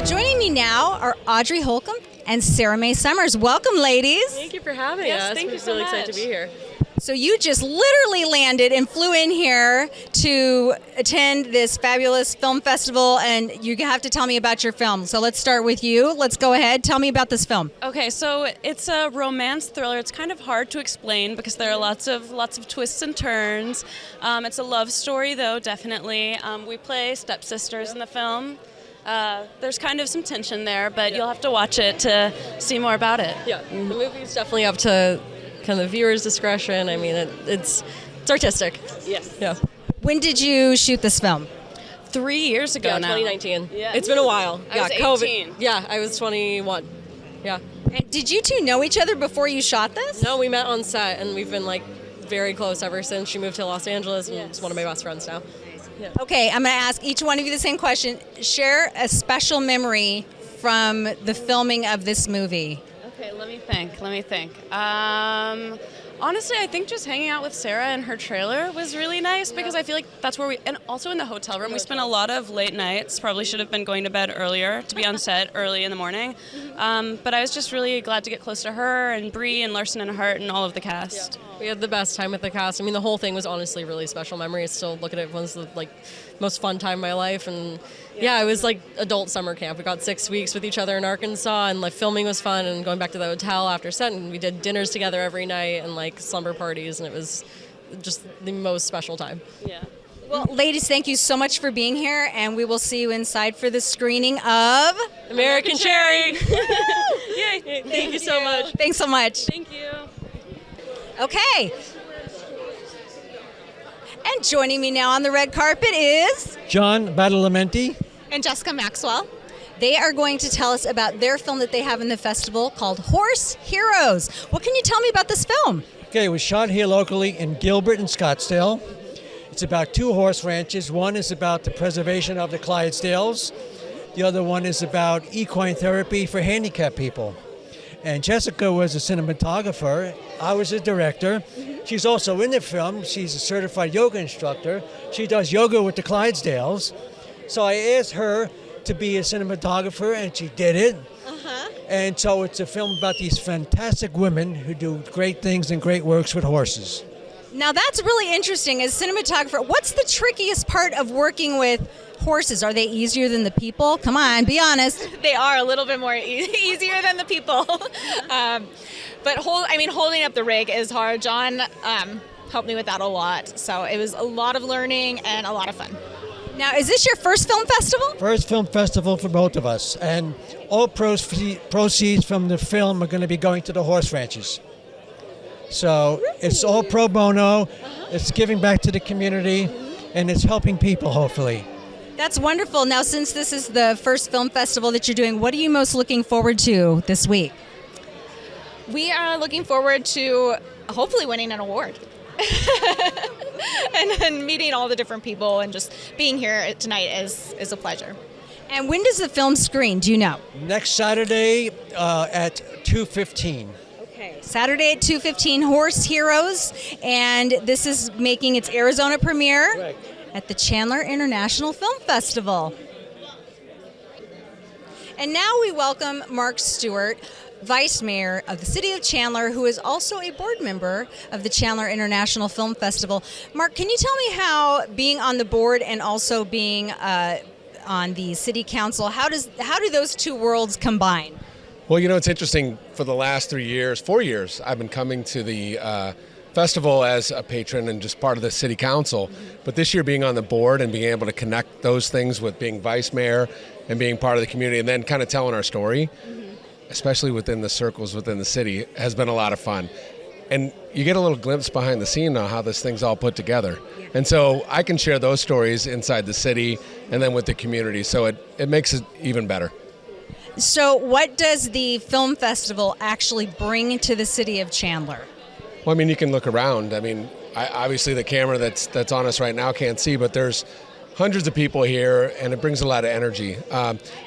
Joining me now are Audrey Holcomb and Sarah Mae Summers. Welcome, ladies. Thank you for having us. Thank you so really much. excited to be here. So you just literally landed and flew in here to attend this fabulous film festival, and you have to tell me about your film. So let's start with you. Let's go ahead. Tell me about this film. Okay, so it's a romance thriller. It's kind of hard to explain because there are lots of twists and turns. It's a love story, though, definitely. We play stepsisters in the film. There's kind of some tension there, but you'll have to watch it to see more about it. Yeah, the movie's definitely up to kind of viewer's discretion. I mean, it's artistic. Yes. Yeah. When did you shoot this film? 3 years ago Yeah, now. 2019. Yeah. It's been a while. I was COVID. 18. Yeah, I was 21. Yeah. And did you two know each other before you shot this? No, we met on set, and we've been like very close ever since. She moved to Los Angeles, and it's one of my best friends now. Okay, I'm going to ask each one of you the same question. Share a special memory from the filming of this movie. Okay, let me think. Honestly, I think just hanging out with Sarah and her trailer was really nice because I feel like that's where and also in the hotel room, we spent a lot of late nights. Probably should have been going to bed earlier to be on set early in the morning. But I was just really glad to get close to her and Bree and Larson and Hart and all of the cast. Yeah. We had the best time with the cast. I mean, the whole thing was honestly really special memory. I still look at it as the most fun time of my life. And yeah, it was like adult summer camp. We got 6 weeks with each other in Arkansas, and like filming was fun, and going back to the hotel after set, and we did dinners together every night and like slumber parties, and it was just the most special time. Yeah. Well, ladies, thank you so much for being here, and we will see you inside for the screening of American Cherry. Yay. Thank you so much. Thanks so much. Thank you. Okay. And joining me now on the red carpet is John Badalamenti. and Jessica Maxwell. They are going to tell us about their film that they have in the festival called Horse Heroes. What can you tell me about this film? Okay, it was shot here locally in Gilbert and Scottsdale. It's about two horse ranches. One is about the preservation of the Clydesdales. The other one is about equine therapy for handicapped people. And Jessica was a cinematographer. I was a director. She's also in the film. She's a certified yoga instructor. She does yoga with the Clydesdales. So I asked her to be a cinematographer, and she did it. And so it's a film about these fantastic women who do great things and great works with horses. Now that's really interesting. As a cinematographer, what's the trickiest part of working with horses? Are they easier than the people? Come on, be honest. They are a little bit more easier than the people. But holding up the rig is hard. John helped me with that a lot. So it was a lot of learning and a lot of fun. Now, is this your first film festival? First film festival for both of us. And all proceeds from the film are going to be going to the horse ranches. So it's all pro bono. It's giving back to the community, and it's helping people, hopefully. That's wonderful. Now, since this is the first film festival that you're doing, what are you most looking forward to this week? We are looking forward to hopefully winning an award. and then meeting all the different people and just being here tonight is a pleasure. And when does the film screen? Do you know? Next Saturday at 2:15. Okay. Saturday at 2:15, Horse Heroes, and this is making its Arizona premiere Right. at the Chandler International Film Festival. And now we welcome Mark Stewart, Vice Mayor of the City of Chandler, who is also a board member of the Chandler International Film Festival. Mark, can you tell me how being on the board and also being on the City Council, how do those two worlds combine? Well, it's interesting. For the last 4 years, I've been coming to the festival as a patron and just part of the City Council. But this year being on the board and being able to connect those things with being Vice Mayor and being part of the community and then kind of telling our story, especially within the circles within the city, has been a lot of fun. And you get a little glimpse behind the scene on how this thing's all put together. And so I can share those stories inside the city and then with the community. So it makes it even better. So what does the film festival actually bring to the city of Chandler? Well, you can look around. Obviously the camera that's on us right now can't see, but there's hundreds of people here, and it brings a lot of energy,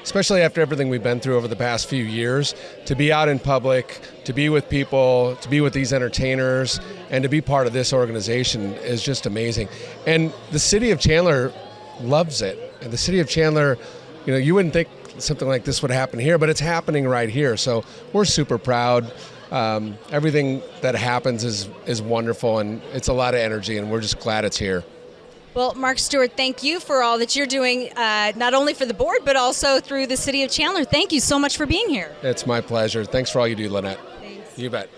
especially after everything we've been through over the past few years. To be out in public, to be with people, to be with these entertainers, and to be part of this organization is just amazing. And the city of Chandler loves it. And the city of Chandler, you wouldn't think something like this would happen here, but it's happening right here. So we're super proud. Everything that happens is wonderful, and it's a lot of energy, and we're just glad it's here. Well, Mark Stewart, thank you for all that you're doing, not only for the board, but also through the city of Chandler. Thank you so much for being here. It's my pleasure. Thanks for all you do, Lynette. Thanks. You bet.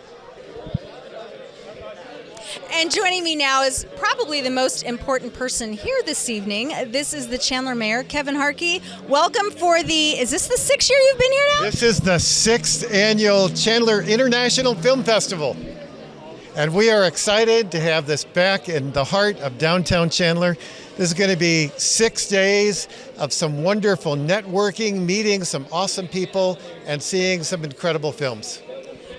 And joining me now is probably the most important person here this evening. This is the Chandler Mayor, Kevin Harkey. Welcome for is this the 6th year you've been here now? This is the 6th annual Chandler International Film Festival. And we are excited to have this back in the heart of downtown Chandler. This is going to be 6 days of some wonderful networking, meeting some awesome people, and seeing some incredible films.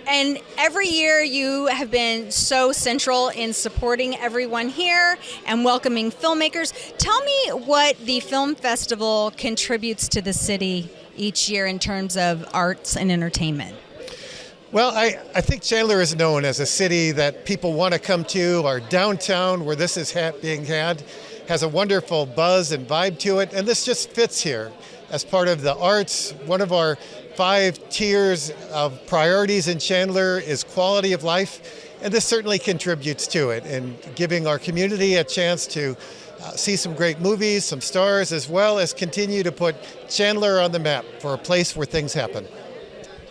And every year you have been so central in supporting everyone here and welcoming filmmakers. Tell me what the film festival contributes to the city each year in terms of arts and entertainment. Well, I think Chandler is known as a city that people want to come to. Our downtown, where this is being had, has a wonderful buzz and vibe to it, and this just fits here as part of the arts. One of our 5 tiers of priorities in Chandler is quality of life, and this certainly contributes to it, and giving our community a chance to see some great movies, some stars, as well as continue to put Chandler on the map for a place where things happen.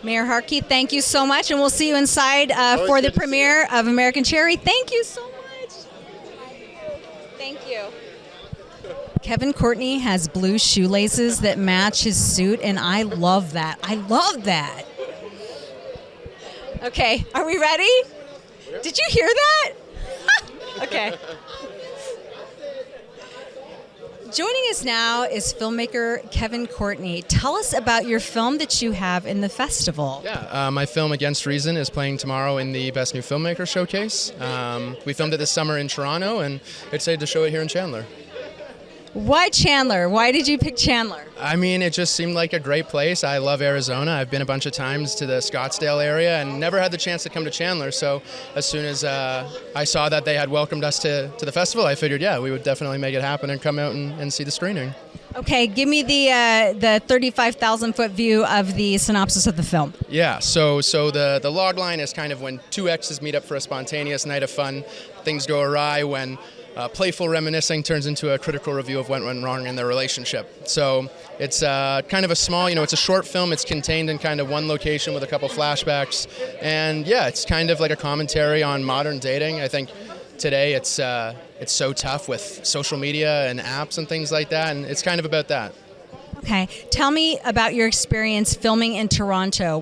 Mayor Harkey, thank you so much, and we'll see you inside for the premiere of American Cherry. Thank you so much. Thank you. Kevin Courtney has blue shoelaces that match his suit, and I love that. I love that. Okay, are we ready? Did you hear that? Okay. Joining us now is filmmaker Kevin Courtney. Tell us about your film that you have in the festival. Yeah, my film Against Reason is playing tomorrow in the Best New Filmmaker Showcase. We filmed it this summer in Toronto, and excited to show it here in Chandler. Why Chandler? Why did you pick Chandler? I mean, it just seemed like a great place. I love Arizona. I've been a bunch of times to the Scottsdale area and never had the chance to come to Chandler. So as soon as I saw that they had welcomed us to the festival, I figured, yeah, we would definitely make it happen and come out and see the screening. Okay, give me the 35,000-foot view of the synopsis of the film. Yeah, so the log line is kind of when two exes meet up for a spontaneous night of fun. Things go awry when playful reminiscing turns into a critical review of what went wrong in their relationship. So it's kind of a small, it's a short film. It's contained in kind of one location with a couple flashbacks. And yeah, it's kind of like a commentary on modern dating. I think today it's so tough with social media and apps and things like that. And it's kind of about that. Okay. Tell me about your experience filming in Toronto.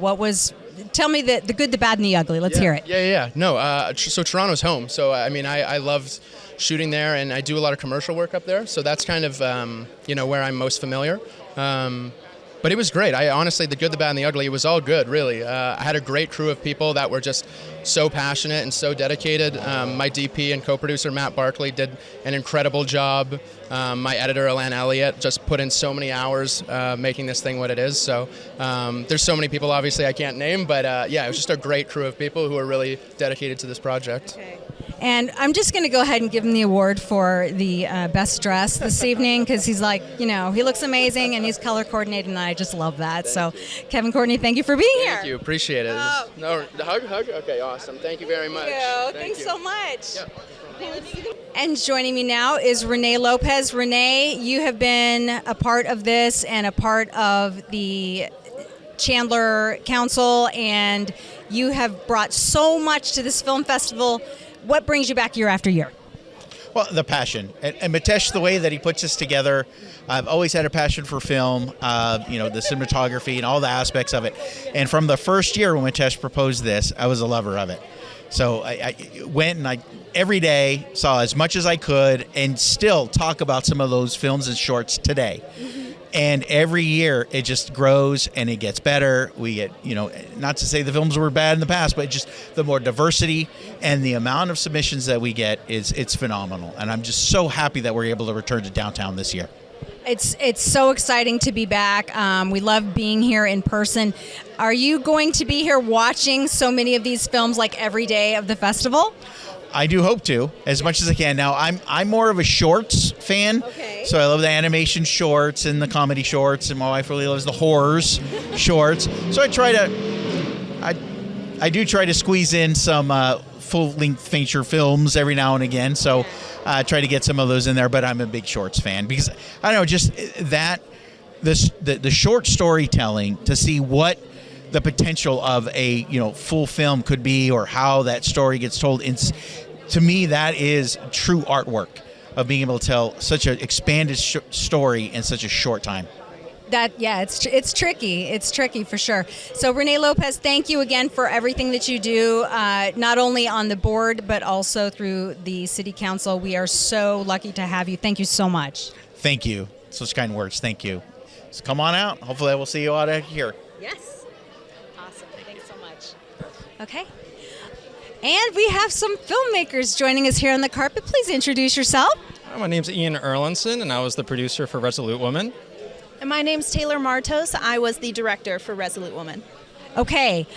Tell me the good, the bad, and the ugly. Let's hear it. Yeah. No, so Toronto's home. So, I mean, I loved shooting there, and I do a lot of commercial work up there. So that's kind of, where I'm most familiar. But it was great. I honestly, the good, the bad, and the ugly, it was all good, really. I had a great crew of people that were just so passionate and so dedicated. My DP and co-producer, Matt Barkley, did an incredible job. My editor, Alan Elliott, just put in so many hours making this thing what it is. So there's so many people, obviously, I can't name. But, it was just a great crew of people who are really dedicated to this project. Okay. And I'm just going to go ahead and give him the award for the best dress this evening because he's like, he looks amazing and he's color coordinated, and I just love that. So, Kevin Courtney, thank you for being here. Thank you. Appreciate it. Oh. No, hug. Okay, awesome. Thank you very much. Thanks so much. Yeah. And joining me now is Renee Lopez. Renee, you have been a part of this and a part of the Chandler Council, and you have brought so much to this film festival. What brings you back year after year? Well, the passion. And Mitesh, the way that he puts this together, I've always had a passion for film, the cinematography and all the aspects of it. And from the first year when Mitesh proposed this, I was a lover of it. So I went and I every day saw as much as I could and still talk about some of those films and shorts today. Mm-hmm. And every year it just grows and it gets better. We get, not to say the films were bad in the past, but just the more diversity and the amount of submissions that we get it's phenomenal. And I'm just so happy that we're able to return to downtown this year. It's so exciting to be back. We love being here in person. Are you going to be here watching so many of these films like every day of the festival? I do hope to, as much as I can. Now, I'm more of a shorts fan. Okay. So I love the animation shorts and the comedy shorts, and my wife really loves the horrors shorts. So I do try to squeeze in some full-length feature films every now and again. So try to get some of those in there. But I'm a big shorts fan because I don't know, just that the short storytelling, to see what the potential of a full film could be, or how that story gets told. To me, that is true artwork of being able to tell such an expanded story in such a short time. It's tricky. It's tricky for sure. So Renee Lopez, thank you again for everything that you do, not only on the board but also through the City Council. We are so lucky to have you. Thank you so much. Thank you. Such kind words. Thank you. So come on out. Hopefully, I will see you out here. Yes. Awesome. Thanks so much. Okay. And we have some filmmakers joining us here on the carpet. Please introduce yourself. Hi, my name's Ian Erlandson, and I was the producer for Resolute Woman. And my name's Taylor Martos. I was the director for Resolute Woman. Okay,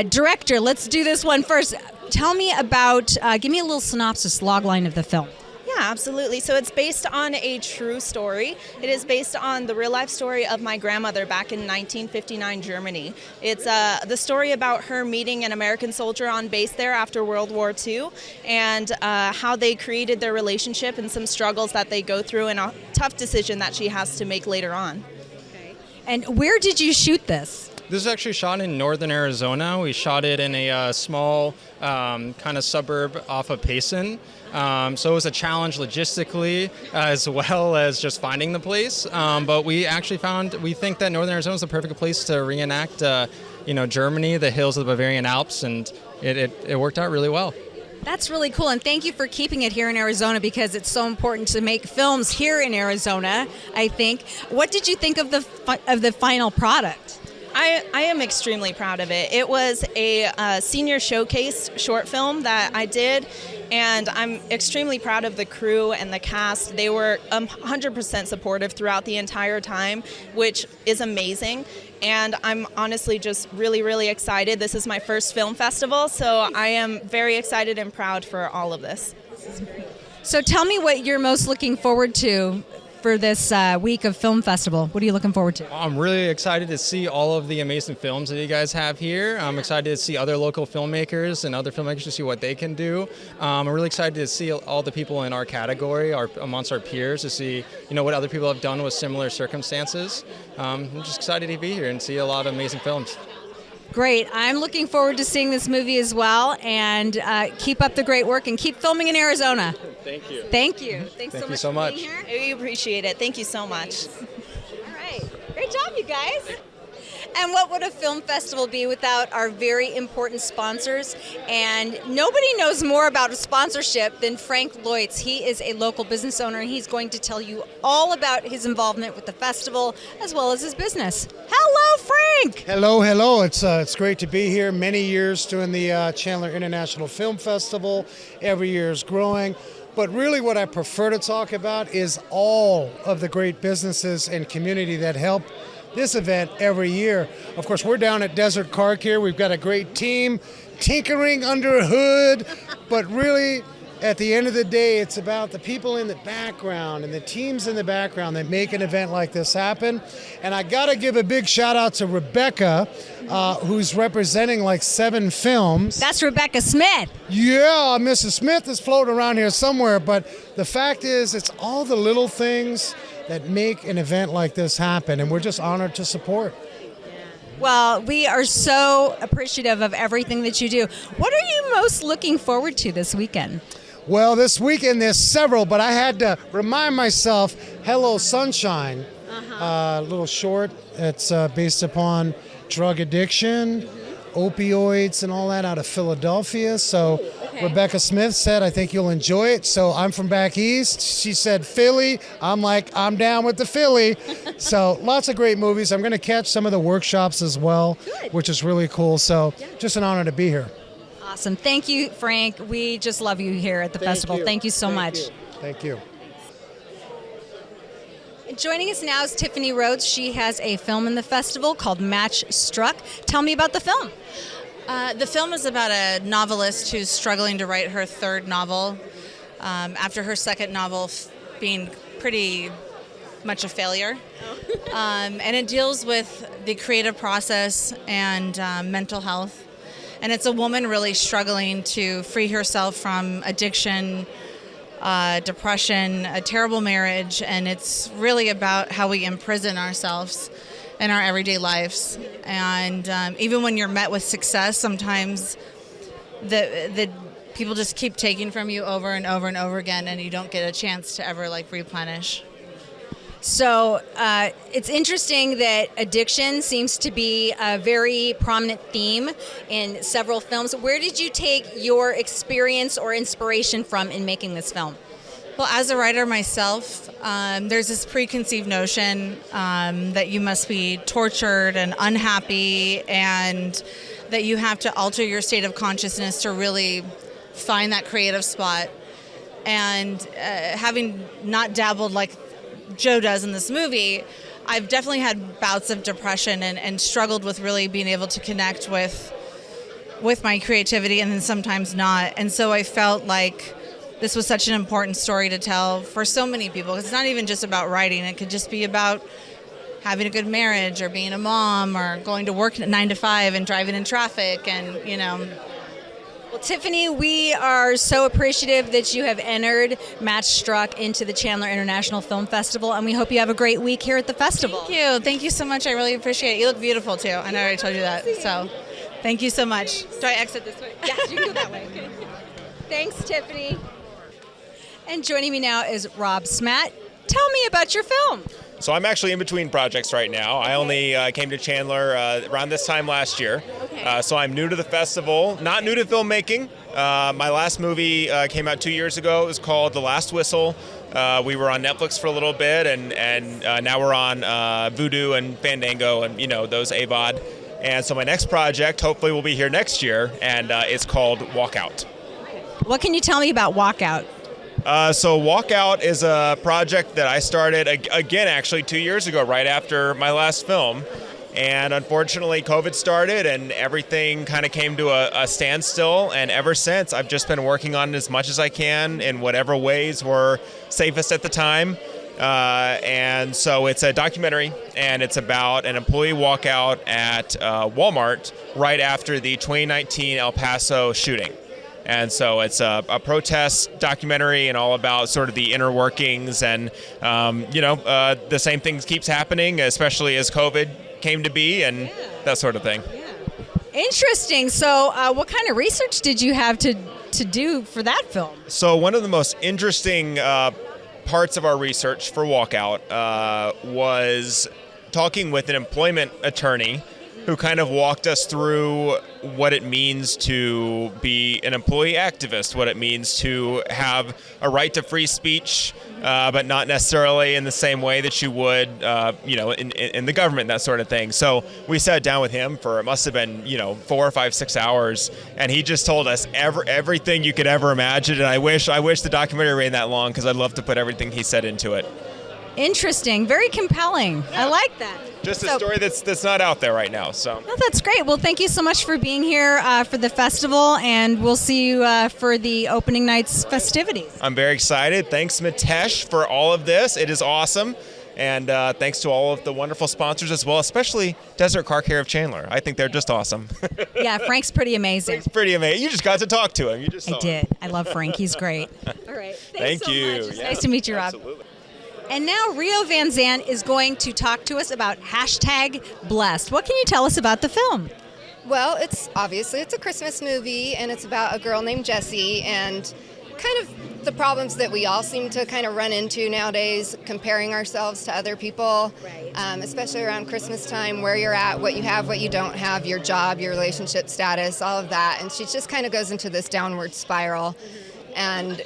director, let's do this one first. Tell me about, give me a little synopsis, logline of the film. Yeah, absolutely. So it's based on a true story. It is based on the real life story of my grandmother back in 1959 Germany. It's the story about her meeting an American soldier on base there after World War II, and how they created their relationship and some struggles that they go through, and a tough decision that she has to make later on. Okay. And where did you shoot this? This is actually shot in northern Arizona. We shot it in a small kind of suburb off of Payson. So it was a challenge logistically as well as just finding the place. But we think that northern Arizona is the perfect place to reenact, Germany, the hills of the Bavarian Alps, and it worked out really well. That's really cool, and thank you for keeping it here in Arizona, because it's so important to make films here in Arizona, I think. What did you think of the final product? I am extremely proud of it. It was a senior showcase short film that I did, and I'm extremely proud of the crew and the cast. They were 100% supportive throughout the entire time, which is amazing. And I'm honestly just really, really excited. This is my first film festival, so I am very excited and proud for all of this. So tell me what you're most looking forward to for this week of film festival. What are you looking forward to? I'm really excited to see all of the amazing films that you guys have here. I'm excited to see other local filmmakers and other filmmakers to see what they can do. I'm really excited to see all the people in our category, amongst our peers, to see what other people have done with similar circumstances. I'm just excited to be here and see a lot of amazing films. Great. I'm looking forward to seeing this movie as well, and keep up the great work and keep filming in Arizona. Thank you. Thank you. Thanks Thank so you much so for much. being here. We appreciate it. Thank you so much. All right. Great job, you guys. And what would a film festival be without our very important sponsors? And nobody knows more about sponsorship than Frank Loitz. He is a local business owner, and he's going to tell you all about his involvement with the festival as well as his business. Hello, Frank! Hello. It's great to be here. Many years doing the Chandler International Film Festival. Every year is growing. But really what I prefer to talk about is all of the great businesses and community that help this event every year. Of course, we're down at Desert Car Care. We've got a great team tinkering under a hood, but really, at the end of the day, it's about the people in the background and the teams in the background that make an event like this happen. And I gotta give a big shout out to Rebecca, who's representing like 7 films. That's Rebecca Smith. Yeah, Mrs. Smith is floating around here somewhere, but the fact is, it's all the little things that make an event like this happen, and we're just honored to support. Well, we are so appreciative of everything that you do. What are you most looking forward to this weekend? Well, this weekend there's several, but I had to remind myself, Hello Sunshine, a little short. It's based upon drug addiction, opioids and all that out of Philadelphia. So Rebecca Smith said, I think you'll enjoy it. So I'm from back east. She said Philly. I'm like, I'm down with the Philly. So lots of great movies. I'm going to catch some of the workshops as well, which is really cool. So just an honor to be here. Awesome. Thank you, Frank. We just love you here at the festival. Thank you so much. Thank you. Joining us now is Tiffany Rhodes. She has a film in the festival called Match Struck. Tell me about the film. The film is about a novelist who's struggling to write her third novel after her second novel being pretty much a failure. And it deals with the creative process and mental health. And it's a woman really struggling to free herself from addiction, depression, a terrible marriage, and it's really about how we imprison ourselves in our everyday lives. And even when you're met with success, sometimes the people just keep taking from you over and over and over again, and you don't get a chance to ever like replenish. So it's interesting that addiction seems to be a very prominent theme in several films. Where did you take your experience or inspiration from in making this film? Well, as a writer myself, there's this preconceived notion that you must be tortured and unhappy and that you have to alter your state of consciousness to really find that creative spot. And having not dabbled like Joe does in this movie, I've definitely had bouts of depression and struggled with really being able to connect with my creativity and then sometimes not. And so I felt like this was such an important story to tell for so many people. Because it's not even just about writing. It could just be about having a good marriage or being a mom or going to work at 9 to 5 and driving in traffic and, you know. Well, Tiffany, we are so appreciative that you have entered Match Struck into the Chandler International Film Festival, and we hope you have a great week here at the festival. Thank you. Thank you so much. I really appreciate it. You look beautiful, too. I know I already told you that. So thank you so much. Do I exit this way? Yes, you can go that way. Okay. Thanks, Tiffany. And joining me now is Rob Smatt. Tell me about your film. So I'm actually in between projects right now. I only came to Chandler around this time last year. Okay. So I'm new to the festival, not new to filmmaking. My last movie came out 2 years ago. It was called The Last Whistle. We were on Netflix for a little bit, and now we're on Vudu and Fandango and, you know, those AVOD. And so my next project hopefully will be here next year, and it's called Walkout. What can you tell me about Walkout? So Walkout is a project that I started, again, actually 2 years ago, right after my last film. And unfortunately, COVID started and everything kind of came to a standstill. And ever since, I've just been working on it as much as I can in whatever ways were safest at the time. And so it's a documentary, and it's about an employee walkout at Walmart right after the 2019 El Paso shooting. And so it's a protest documentary and all about sort of the inner workings and, the same things keeps happening, especially as COVID came to be and that sort of thing. Interesting. So what kind of research did you have to do for that film? So one of the most interesting parts of our research for Walkout was talking with an employment attorney who kind of walked us through what it means to be an employee activist, what it means to have a right to free speech, but not necessarily in the same way that you would, in the government, that sort of thing. So we sat down with him for, it must have been, 4 or 5, 6 hours, and he just told us everything you could ever imagine. And I wish the documentary ran that long because I'd love to put everything he said into it. Interesting. Very compelling. I like that. Just a story that's not out there right now. So. Well, that's great. Well, thank you so much for being here for the festival, and we'll see you for the opening night's festivities. I'm very excited. Thanks, Mitesh, for all of this. It is awesome. And thanks to all of the wonderful sponsors as well, especially Desert Car Care of Chandler. I think they're just awesome. Yeah, Frank's pretty amazing. Frank's pretty amazing. You just got to talk to him. I did. I love Frank. He's great. All right. Thank so you. Much. It's nice to meet you, Rob. Absolutely. And now Rio Van Zandt is going to talk to us about #Blessed. What can you tell us about the film? Well, it's a Christmas movie, and it's about a girl named Jessie and kind of the problems that we all seem to kind of run into nowadays, comparing ourselves to other people, especially around Christmas time, where you're at, what you have, what you don't have, your job, your relationship status, all of that. And she just kind of goes into this downward spiral and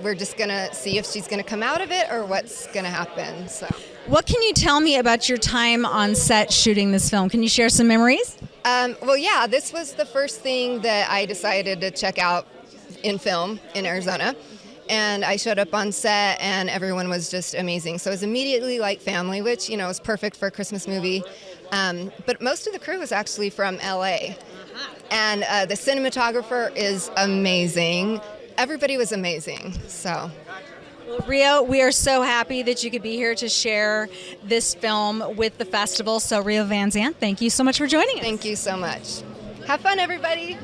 we're just going to see if she's going to come out of it or what's going to happen. So, what can you tell me about your time on set shooting this film? Can you share some memories? This was the first thing that I decided to check out in film in Arizona. and I showed up on set, and everyone was just amazing. So it was immediately like family, which, you know, is perfect for a Christmas movie. But most of the crew was actually from LA. And the cinematographer is amazing. Everybody was amazing. So. Well, Rio, we are so happy that you could be here to share this film with the festival. So, Rio Van Zandt, thank you so much for joining us. Thank you so much. Have fun, everybody.